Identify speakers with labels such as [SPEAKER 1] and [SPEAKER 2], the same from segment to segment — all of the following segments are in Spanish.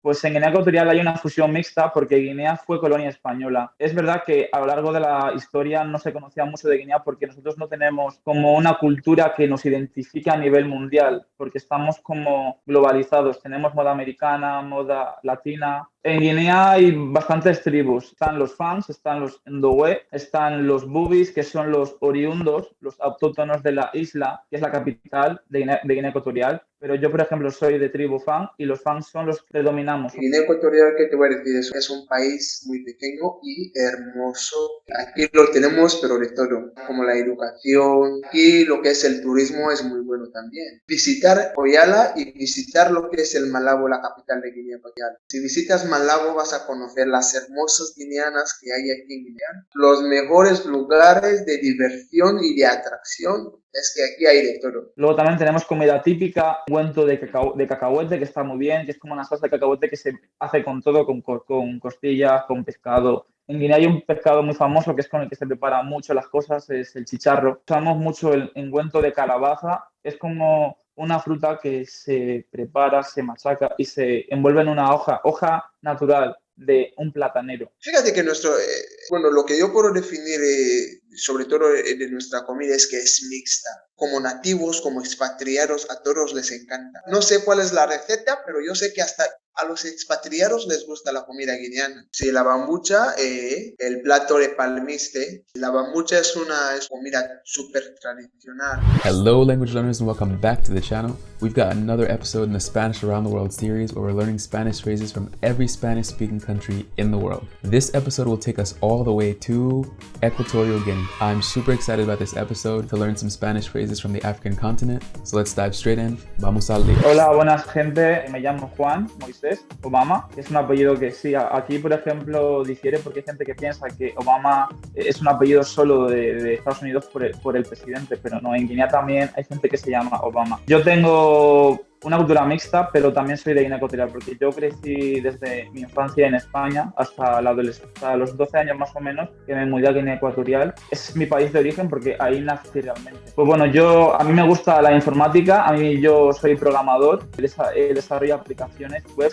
[SPEAKER 1] Pues en Guinea Ecuatorial hay una fusión mixta porque Guinea fue colonia española. Es verdad que a lo largo de la historia no se conocía mucho de Guinea porque nosotros no tenemos como una cultura que nos identifique a nivel mundial, porque estamos como globalizados. Tenemos moda americana, moda latina. En Guinea hay bastantes tribus. Están los Fans, están los Ndowe, están los Bubis, que son los oriundos, los autóctonos de la isla, que es la capital de Guinea Ecuatorial. Pero yo, por ejemplo, soy de tribu Fan y los Fans son los que predominamos.
[SPEAKER 2] Guinea Ecuatorial, ¿qué te voy a decir? Es un país muy pequeño y hermoso. Aquí lo tenemos, pero de todo, como la educación. Aquí lo que es el turismo es muy bueno también. Visitar Oyala y visitar lo que es el Malabo, la capital de Guinea Ecuatorial. Si visitas Malabo vas a conocer las hermosas guineanas que hay aquí en Guinea. Los mejores lugares de diversión y de atracción. Es que aquí hay de todo.
[SPEAKER 1] Luego también tenemos comida típica, cuento de cacahuete, que está muy bien, que es como una salsa de cacahuete que se hace con todo, con costillas, con pescado. En Guinea hay un pescado muy famoso que es con el que se preparan mucho las cosas, es el chicharro. Usamos mucho el engüento de calabaza, es como una fruta que se prepara, se machaca y se envuelve en una hoja natural de un platanero.
[SPEAKER 2] Fíjate que lo que yo puedo definir, sobre todo de nuestra comida, es que es mixta. Como nativos, como expatriados, a todos les encanta. No sé cuál es la receta, pero yo sé que hasta a los expatriados les gusta la comida guineana. Sí, la bambucha, el plato de palmiste. La bambucha es comida súper tradicional.
[SPEAKER 3] Hello language learners and welcome back to the channel. We've got another episode in the Spanish Around the World series where we're learning Spanish phrases from every Spanish speaking country in the world. This episode will take us all the way to Equatorial Guinea. I'm super excited about this episode to learn some Spanish phrases from the African continent. So let's dive straight in. Vamos al lío.
[SPEAKER 1] Hola, buenas gente. Me llamo Juan Moisés Obama, que es un apellido que sí, aquí por ejemplo difiere porque hay gente que piensa que Obama es un apellido solo de Estados Unidos por el presidente, pero no, en Guinea también hay gente que se llama Obama. Yo tengo una cultura mixta, pero también soy de Guinea Ecuatorial, porque yo crecí desde mi infancia en España hasta la adolescencia, hasta los 12 años más o menos, que me mudé a Guinea Ecuatorial. Es mi país de origen porque ahí nací realmente. Pues bueno, a mí me gusta la informática, yo soy programador, desarrollo aplicaciones web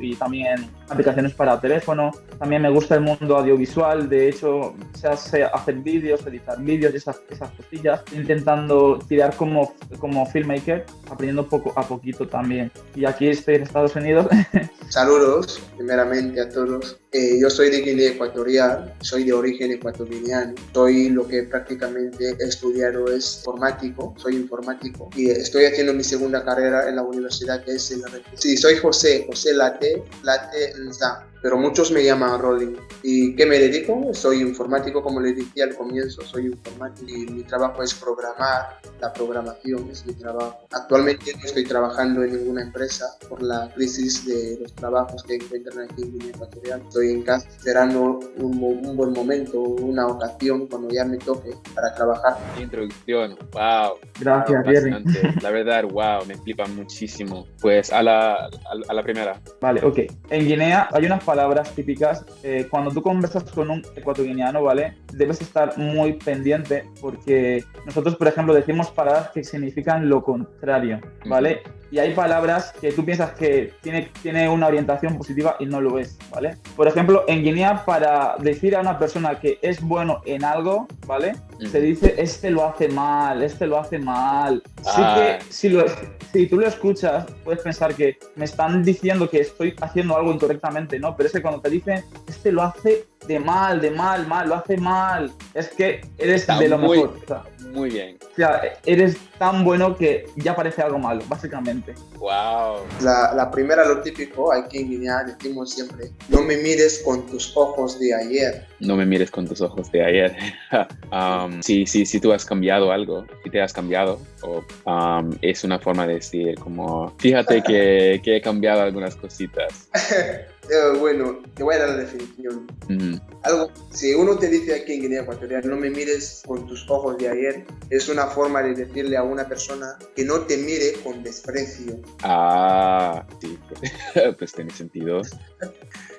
[SPEAKER 1] y también aplicaciones para teléfono. También me gusta el mundo audiovisual, de hecho, sé hacer vídeos, editar vídeos y esas cosillas. Estoy intentando tirar como filmmaker, aprendiendo poco a poco también. Y aquí estoy en Estados Unidos.
[SPEAKER 2] Saludos, primeramente a todos. Yo soy de Guinea Ecuatorial, soy de origen ecuatoriano. Soy lo que prácticamente he estudiado es informático, soy informático. Y estoy haciendo mi segunda carrera en la universidad que es el RP. Sí, soy José Late Nza. Pero muchos me llaman Rolling. ¿Y qué me dedico? Soy informático, como les dije al comienzo, soy informático y mi trabajo es programar, la programación es mi trabajo. Actualmente no estoy trabajando en ninguna empresa por la crisis de los trabajos que encuentran aquí en Guinea Ecuatorial. Estoy en casa esperando un buen momento, una ocasión cuando ya me toque para trabajar.
[SPEAKER 4] Introducción, wow.
[SPEAKER 1] Gracias, Jerry.
[SPEAKER 4] La verdad, wow, me flipa muchísimo. Pues a la primera.
[SPEAKER 1] Vale, ok. En Guinea hay unas palabras típicas. Cuando tú conversas con un ecuatoguineano, ¿vale? Debes estar muy pendiente porque nosotros, por ejemplo, decimos palabras que significan lo contrario, ¿vale? Y hay palabras que tú piensas que tiene una orientación positiva y no lo es, ¿vale? Por ejemplo, en Guinea, para decir a una persona que es bueno en algo, ¿vale? Se dice, este lo hace mal. Sí que, si tú lo escuchas, puedes pensar que me están diciendo que estoy haciendo algo incorrectamente, ¿no? Pero es que cuando te dicen, este lo hace de mal, lo hace mal, es que eres de lo mejor. O sea,
[SPEAKER 4] muy bien.
[SPEAKER 1] O sea, eres tan bueno que ya parece algo malo, básicamente.
[SPEAKER 4] Wow.
[SPEAKER 2] La primera, lo típico, aquí en Guinea decimos siempre, no me mires con tus ojos de ayer.
[SPEAKER 4] No me mires con tus ojos de ayer. Si tú has cambiado algo, si te has cambiado, es una forma de decir como, fíjate que he cambiado algunas cositas.
[SPEAKER 2] Bueno, te voy a dar la definición. Si uno te dice aquí en Guinea Ecuatorial, no me mires con tus ojos de ayer, es una forma de decirle a una persona que no te mire con desprecio.
[SPEAKER 4] Sí, pues tiene sentido.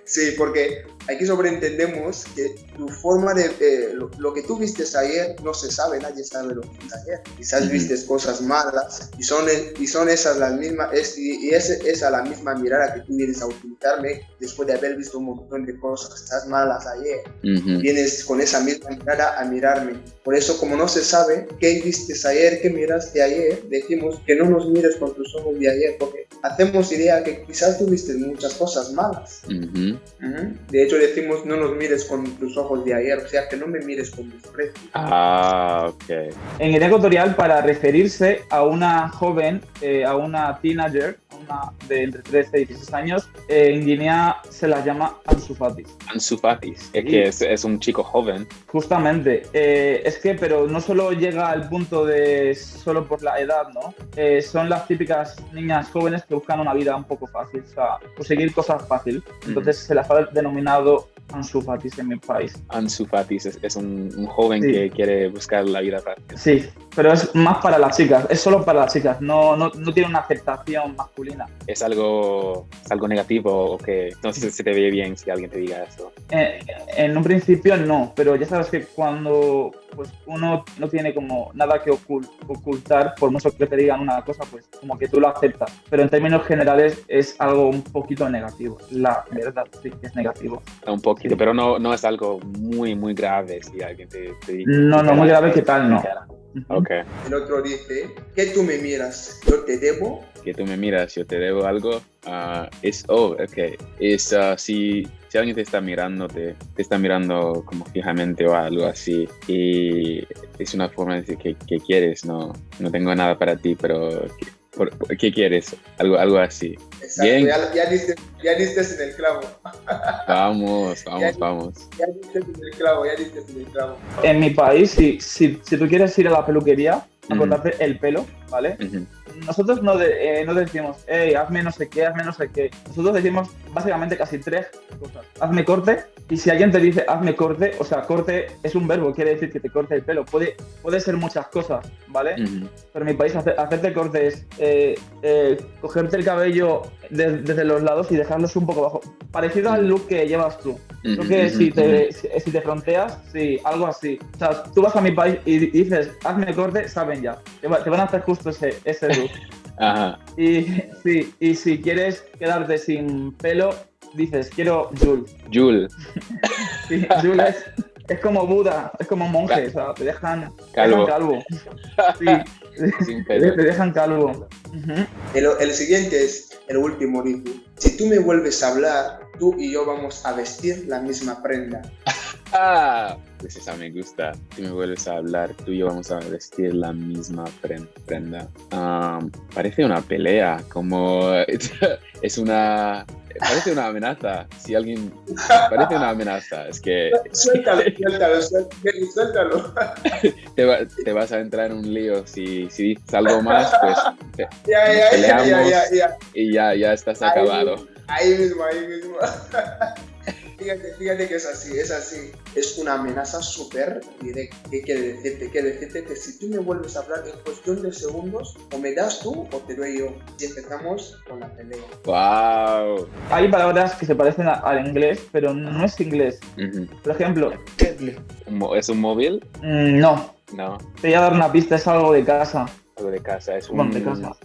[SPEAKER 2] Sí, porque aquí sobreentendemos que tu forma de, lo que tú vistes ayer no se sabe, nadie sabe lo que viste ayer. Quizás vistes cosas malas y son esas las mismas, esa la misma mirada que tú vienes a utilizarme después de haber visto un montón de cosas malas ayer. Vienes con esa misma mirada a mirarme. Por eso, como no se sabe qué vistes ayer, qué miraste ayer, decimos que no nos mires con tus ojos de ayer, porque hacemos idea que quizás tú viste muchas cosas malas. De hecho, decimos no nos mires con tus ojos de ayer, o sea, que no me mires con desprecio.
[SPEAKER 4] Ok.
[SPEAKER 1] En Guinea Ecuatorial, para referirse a una joven, a una teenager, una de entre 13 y 16 años, en Guinea se la llama Ansu Fati.
[SPEAKER 4] Ansu Fati, es que es un chico joven.
[SPEAKER 1] Justamente, es que, pero no solo llega al punto de solo por la edad, ¿no? Son las típicas niñas jóvenes que buscan una vida un poco fácil, o sea, conseguir cosas fácil. Entonces se las ha denominado Ansu Fati en mi país.
[SPEAKER 4] Ansu Fati es un joven que quiere buscar la vida fácil.
[SPEAKER 1] Sí, pero es más para las chicas, es solo para las chicas, no tiene una aceptación masculina.
[SPEAKER 4] ¿Es algo negativo o que no sé si se te ve bien si alguien te diga eso?
[SPEAKER 1] En un principio no, pero ya sabes que cuando pues uno no tiene como nada que ocultar, por mucho que te digan una cosa, pues como que tú lo aceptas. Pero en términos generales es algo un poquito negativo, la verdad sí que es negativo.
[SPEAKER 4] Un poquito, sí. Pero no es algo muy, muy grave si alguien te dice.
[SPEAKER 1] No, muy grave, ¿qué tal? No.
[SPEAKER 4] Okay.
[SPEAKER 2] El otro dice, ¿qué tú me miras? Yo te debo.
[SPEAKER 4] Que tú me miras, yo te debo algo. Si alguien te está mirando, te está mirando como fijamente o algo así, y es una forma de decir que quieres, no tengo nada para ti, pero ¿qué quieres? Algo así.
[SPEAKER 2] Exacto,
[SPEAKER 4] bien.
[SPEAKER 2] Ya diste en el clavo.
[SPEAKER 4] Vamos.
[SPEAKER 2] Ya diste en el clavo.
[SPEAKER 1] En mi país, si tú quieres ir a la peluquería a cortarte el pelo, ¿vale? Nosotros no decimos, hey, hazme no sé qué. Nosotros decimos básicamente casi 3 cosas. Hazme corte, y si alguien te dice hazme corte, o sea, corte es un verbo, quiere decir que te corte el pelo. Puede ser muchas cosas, ¿vale? Pero en mi país hacerte corte es cogerte el cabello desde los lados y dejarlos un poco bajo. Parecido al look que llevas tú. Creo que si te fronteas, sí, algo así. O sea, tú vas a mi país y dices hazme corte, saben ya. Te van a hacer justo ese look.
[SPEAKER 4] Ajá.
[SPEAKER 1] Y si quieres quedarte sin pelo, dices quiero Jul. Sí, Jul es como Buda, es como monje, o sea, te dejan calvo. Sí,
[SPEAKER 4] sin pelo.
[SPEAKER 1] te dejan calvo.
[SPEAKER 2] El siguiente es el último, dice, si tú me vuelves a hablar, tú y yo vamos a vestir la misma prenda.
[SPEAKER 4] Pues esa me gusta. Si me vuelves a hablar, tú y yo vamos a vestir la misma prenda. Parece una pelea, como parece una amenaza. Si alguien parece una amenaza, es que
[SPEAKER 2] Suéltalo.
[SPEAKER 4] te vas a entrar en un lío si dices algo más, pues
[SPEAKER 2] Ya.
[SPEAKER 4] Y ya estás acabado.
[SPEAKER 2] Ahí mismo. Fíjate que es así. Es una amenaza súper directa. ¿Qué quiere decirte? Quiere decirte que si tú me vuelves a hablar en cuestión de segundos, o me das tú o te doy yo. Y empezamos con la pelea.
[SPEAKER 4] ¡Wow!
[SPEAKER 1] Hay palabras que se parecen al inglés, pero no es inglés. Por ejemplo,
[SPEAKER 4] ¿es un móvil?
[SPEAKER 1] No. Te voy a dar una pista, es algo de casa.
[SPEAKER 4] Algo de casa, es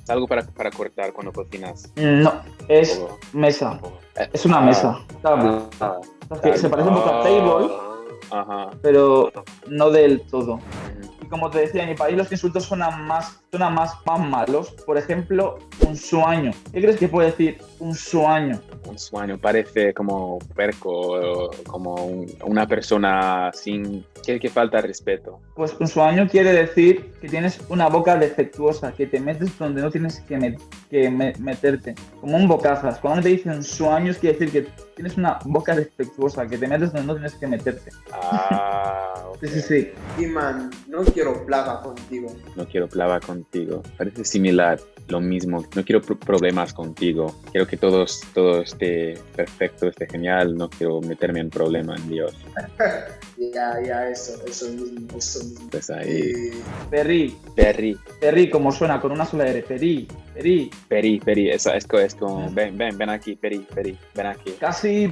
[SPEAKER 4] algo para cortar cuando cocinas.
[SPEAKER 1] No, es mesa. Es una mesa. Se parece un poco a table, pero no del todo. Y como te decía, en mi país los insultos suenan más malos. Por ejemplo, un sueño. ¿Qué crees que puede decir un sueño?
[SPEAKER 4] Un sueño parece como puerco, como una persona sin que falta respeto.
[SPEAKER 1] Pues un sueño quiere decir que tienes una boca defectuosa, que te metes donde no tienes que meterte. Como un bocazas. Cuando te dicen sueños quiere decir que tienes una boca defectuosa, que te metes donde no tienes que meterte.
[SPEAKER 4] Okay.
[SPEAKER 1] Sí.
[SPEAKER 2] Iman, no quiero plaga contigo.
[SPEAKER 4] Parece similar, lo mismo. No quiero problemas contigo. Quiero que todo esté perfecto, esté genial. No quiero meterme en problemas, Dios.
[SPEAKER 2] Ya, eso mismo.
[SPEAKER 4] Pues ahí.
[SPEAKER 1] Perri,
[SPEAKER 4] Perry,
[SPEAKER 1] como suena, con una sola R. Perri.
[SPEAKER 4] Peri, eso es como, ven aquí, Peri, ven aquí.
[SPEAKER 1] Casi,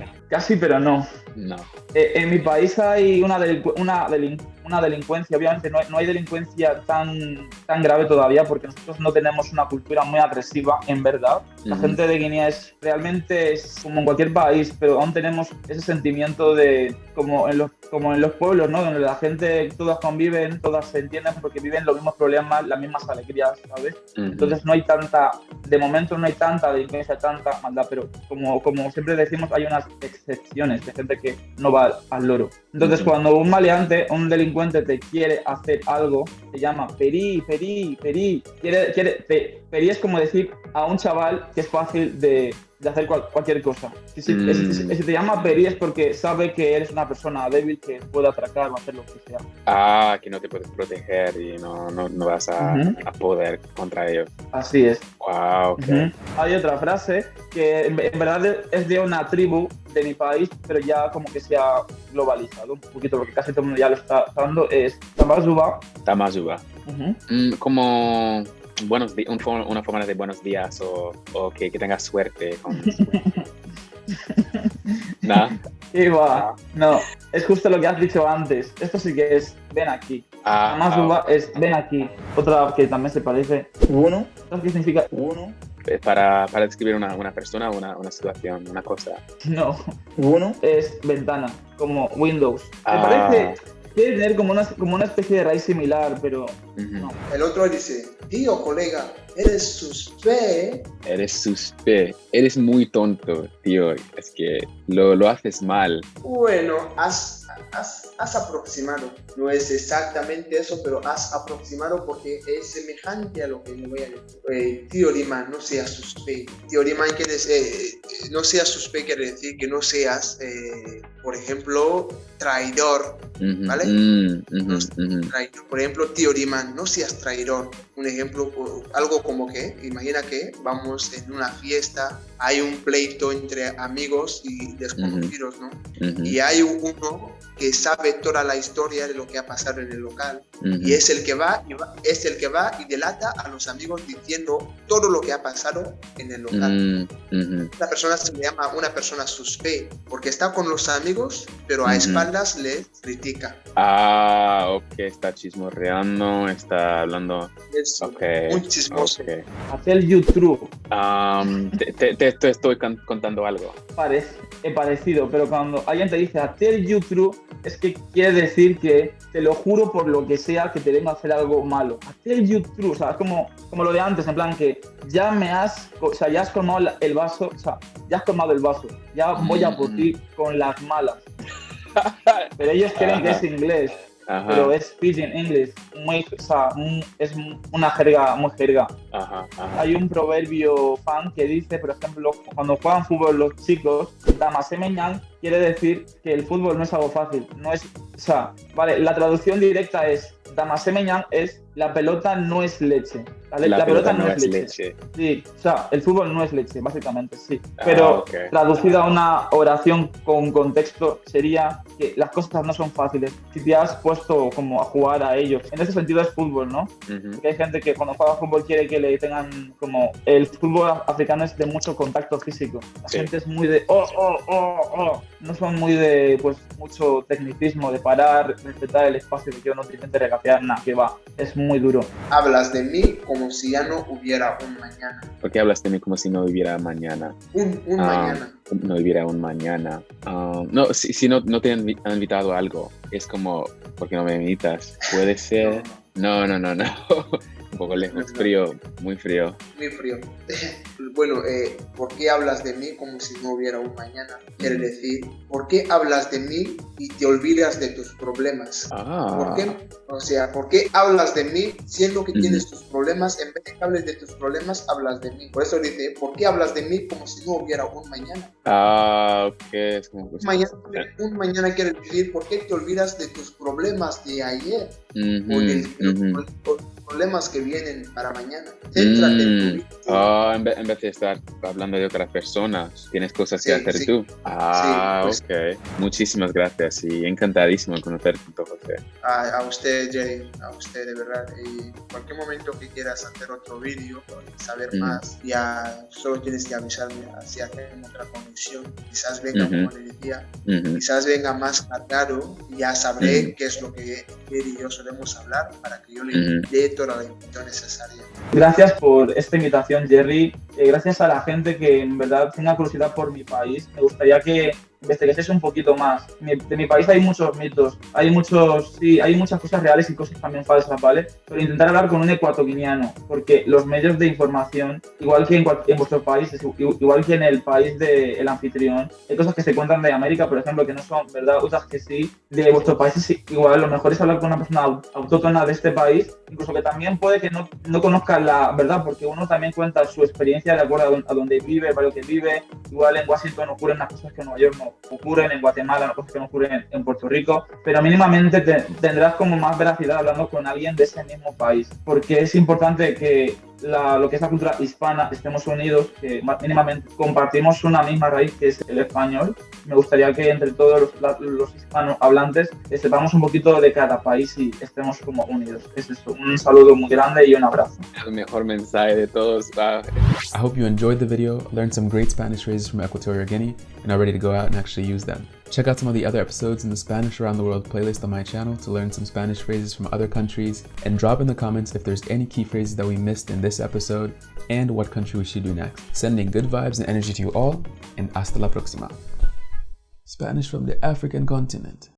[SPEAKER 1] pero no.
[SPEAKER 4] No.
[SPEAKER 1] En mi país hay una delincuencia, obviamente no hay delincuencia tan grave todavía porque nosotros no tenemos una cultura muy agresiva, en verdad. La gente de Guinea realmente es como en cualquier país, pero aún tenemos ese sentimiento de, como en los pueblos, ¿no? Donde la gente, todas conviven, todas se entienden porque viven los mismos problemas, las mismas alegrías, ¿sabes? Entonces de momento no hay tanta delincuencia, tanta maldad, pero como siempre decimos, hay unas excepciones de gente que no va al loro. Entonces, cuando un maleante, un delincuente te quiere hacer algo, se llama Peri. Peri es como decir a un chaval que es fácil de hacer cualquier cosa. Si te llama Peri es porque sabe que eres una persona débil que puede atracar o hacer lo que sea.
[SPEAKER 4] Ah, que no te puedes proteger y no vas a poder contra ellos.
[SPEAKER 1] Así es.
[SPEAKER 4] Wow, okay.
[SPEAKER 1] Hay otra frase que en verdad es de una tribu de mi país, pero ya como que se ha globalizado un poquito porque casi todo el mundo ya lo está usando, es Tamazuba.
[SPEAKER 4] Como una forma de buenos días o que tengas suerte con ¿Nada?
[SPEAKER 1] Y va, no, es justo lo que has dicho antes. Esto sí que es ven aquí. Tamazuba es ven aquí. Otra que también se parece.
[SPEAKER 2] Uno.
[SPEAKER 1] ¿Sabes qué significa uno?
[SPEAKER 4] Para describir una persona, una situación, una cosa.
[SPEAKER 1] No.
[SPEAKER 2] Uno.
[SPEAKER 1] Es ventana, como Windows. Me parece... Quiere tener como una especie de raíz similar, pero no.
[SPEAKER 2] El otro dice, tío, colega, eres suspé.
[SPEAKER 4] Eres muy tonto, tío. Es que lo haces mal.
[SPEAKER 2] Bueno, has aproximado. No es exactamente eso, pero has aproximado porque es semejante a lo que me voy a decir. Tío Limán, no seas suspé. Tío Limán, no seas suspé quiere decir que no seas, por ejemplo, traidor. ¿Vale? Traidor. Por ejemplo, tío Limán, no seas traidor. Un ejemplo, algo como que, imagina que vamos en una fiesta, hay un pleito entre amigos y desconocidos, ¿no? Y hay uno que sabe toda la historia de lo que ha pasado en el local y es el que va y delata a los amigos diciendo todo lo que ha pasado en el local. Esta persona se le llama una persona suspé porque está con los amigos pero a espaldas les critica.
[SPEAKER 4] Ok, está chismorreando, está hablando.
[SPEAKER 2] Es un chismoso.
[SPEAKER 1] Hacer YouTube.
[SPEAKER 4] Te estoy contando algo.
[SPEAKER 1] Parecido, pero cuando alguien te dice hacer YouTube, es que quiere decir que te lo juro por lo que sea que te venga a hacer algo malo. Hacer YouTube, o sea, es como lo de antes, en plan que ya has colmado el vaso, ya voy a por ti con las malas. Pero ellos creen que es inglés. Pero es Pidgin English, es una jerga muy jerga. Hay un proverbio fan que dice, por ejemplo, cuando juegan fútbol los chicos, Damasemeñan quiere decir que el fútbol no es algo fácil. La traducción directa es Damasemeñan es la pelota no es leche. La pelota no es leche. Sí, el fútbol no es leche, básicamente, sí. Pero traducida a una oración con contexto sería que las cosas no son fáciles. Si te has puesto como a jugar a ellos. En ese sentido es fútbol, ¿no? Porque hay gente que cuando juega fútbol quiere que le tengan como... El fútbol africano es de mucho contacto físico. La gente es muy de... No son muy de, pues, mucho tecnicismo, de parar, respetar el espacio, que yo no te intente regatear, nada, que va. Es muy duro.
[SPEAKER 2] Hablas de mí como si ya no hubiera un mañana.
[SPEAKER 4] ¿Por qué hablas de mí como si no hubiera mañana?
[SPEAKER 2] Un mañana.
[SPEAKER 4] No hubiera un mañana. No, si no te han invitado a algo, es como, ¿por qué no me invitas? Puede ser... No. Un poco lejos, frío, muy frío.
[SPEAKER 2] Muy frío. Bueno, ¿por qué hablas de mí como si no hubiera un mañana? Quiere decir, ¿por qué hablas de mí y te olvidas de tus problemas? ¿Por qué hablas de mí siendo que tienes tus problemas? En vez de que hables de tus problemas, hablas de mí. Por eso dice, ¿por qué hablas de mí como si no hubiera un mañana?
[SPEAKER 4] Ok. Es como que
[SPEAKER 2] un mañana quiere decir, ¿por qué te olvidas de tus problemas de ayer? problemas que vienen para mañana. Céntrate en tu vida.
[SPEAKER 4] En vez de estar hablando de otras personas, tienes cosas que hacer
[SPEAKER 2] sí.
[SPEAKER 4] tú.
[SPEAKER 2] Pues,
[SPEAKER 4] Ok. Muchísimas gracias y encantadísimo de conocerte, José.
[SPEAKER 2] a usted, Jerry, a usted de verdad. Y en cualquier momento que quieras hacer otro vídeo, saber más, ya solo tienes que avisarme, así hacemos otra conexión. Quizás venga, como le decía, quizás venga más cargado y ya sabré qué es lo que Jerry y yo solemos hablar para que yo le dé toda la información necesaria.
[SPEAKER 1] Gracias por esta invitación, Jerry. Gracias a la gente que en verdad tenga curiosidad por mi país. Me gustaría que investigases un poquito más. De mi país hay muchos mitos, hay muchas cosas reales y cosas también falsas, ¿vale? Pero intentar hablar con un ecuatoguineano, porque los medios de información, igual que en vuestros países, igual que en el país del anfitrión, hay cosas que se cuentan de América, por ejemplo, que no son verdad, otras que sí. De vuestros países, igual lo mejor es hablar con una persona autóctona de este país, incluso que también puede que no conozca la verdad, porque uno también cuenta su experiencia de acuerdo a donde vive, para lo que vive. Igual en Washington ocurren unas cosas que en Nueva York no ocurren, en Guatemala cosas que no ocurren en Puerto Rico, pero mínimamente tendrás como más veracidad hablando con alguien de ese mismo país, porque es importante que lo que es la cultura hispana estemos unidos, que mínimamente compartimos una misma raíz que es el español. Me gustaría que entre todos los hispanohablantes sepamos un poquito de cada país y estemos como unidos. Es eso, un saludo muy grande y un abrazo.
[SPEAKER 4] El mejor mensaje de todos.
[SPEAKER 3] I hope you enjoyed the video, learned some great Spanish phrases from Equatorial Guinea, and are ready to go out and actually use them. Check out some of the other episodes in the Spanish Around the World playlist on my channel to learn some Spanish phrases from other countries, and drop in the comments if there's any key phrases that we missed in this episode and what country we should do next. Sending good vibes and energy to you all, and hasta la próxima. Spanish from the African continent.